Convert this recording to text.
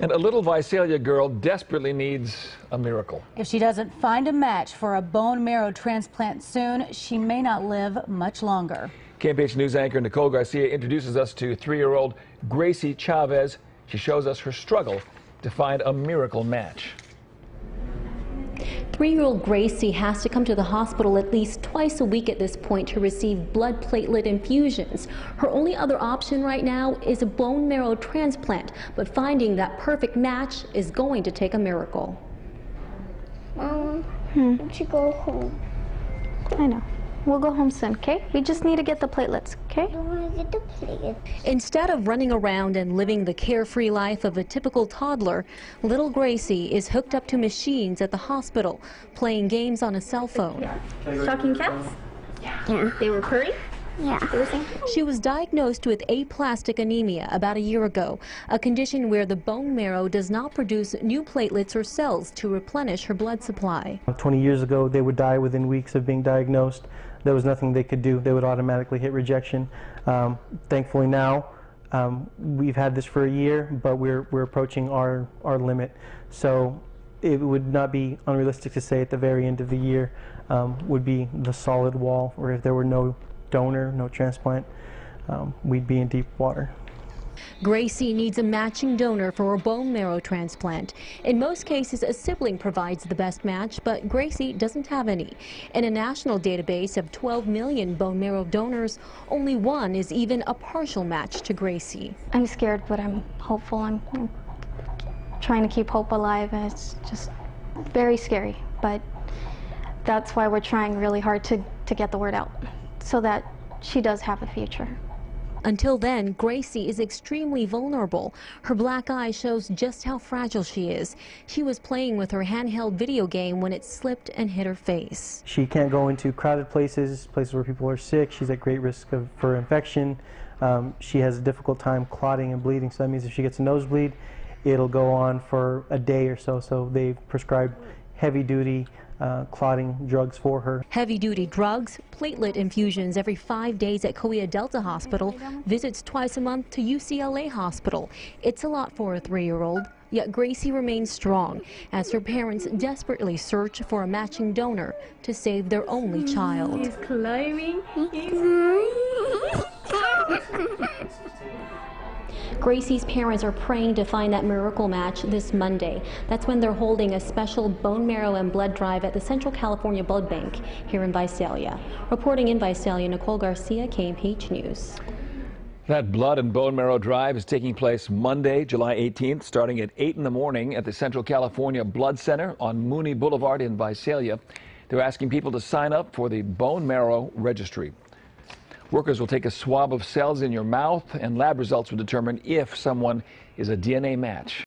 And a little Visalia girl desperately needs a miracle. If she doesn't find a match for a bone marrow transplant soon, she may not live much longer. KMPH News anchor Nicole Garcia introduces us to 3-year-old Gracie Chavez. She shows us her struggle to find a miracle match. 3-year-old Gracie has to come to the hospital at least twice a week at this point to receive blood platelet infusions. Her only other option right now is a bone marrow transplant, but finding that perfect match is going to take a miracle. Mom, we should go home. I know. We'll go home soon, okay? We just need to get the platelets, okay? I don't want to get the platelets. Instead of running around and living the carefree life of a typical toddler, little Gracie is hooked up to machines at the hospital, playing games on a cell phone. Shocking cats? Yeah. They were purring? Yeah. They were saying? She was diagnosed with aplastic anemia about a year ago, a condition where the bone marrow does not produce new platelets or cells to replenish her blood supply. 20 years ago, they would die within weeks of being diagnosed. There was nothing they could do. They would automatically hit rejection. Thankfully now, we've had this for a year, but we're approaching our limit. So it would not be unrealistic to say at the very end of the year would be the solid wall, or if there were no donor, no transplant, we'd be in deep water. Gracie needs a matching donor for a bone marrow transplant. In most cases, a sibling provides the best match, but Gracie doesn't have any. In a national database of 12 million bone marrow donors, only one is even a partial match to Gracie. I'm scared, but I'm hopeful. I'm trying to keep hope alive, and it's just very scary. But that's why we're trying really hard to get the word out, so that she does have a future. Until then, Gracie is extremely vulnerable. Her black eye shows just how fragile she is. She was playing with her handheld video game when it slipped and hit her face. She can't go into crowded places where people are sick. She's at great risk for infection. She has a difficult time clotting and bleeding, so that means if she gets a nosebleed, it'll go on for a day or so. So they've prescribed heavy-duty clotting drugs for her. Heavy-duty drugs, platelet infusions every 5 days at Kaweah Delta Hospital, visits twice a month to UCLA Hospital. It's a lot for a 3-year-old, yet Gracie remains strong as her parents desperately search for a matching donor to save their only child. He's climbing. Gracie's parents are praying to find that miracle match this Monday. That's when they're holding a special bone marrow and blood drive at the Central California Blood Bank here in Visalia. Reporting in Visalia, Nicole Garcia, KMPH News. That blood and bone marrow drive is taking place Monday, July 18th, starting at 8 in the morning at the Central California Blood Center on Mooney Boulevard in Visalia. They're asking people to sign up for the bone marrow registry. Workers will take a swab of cells in your mouth, and lab results will determine if someone is a DNA match.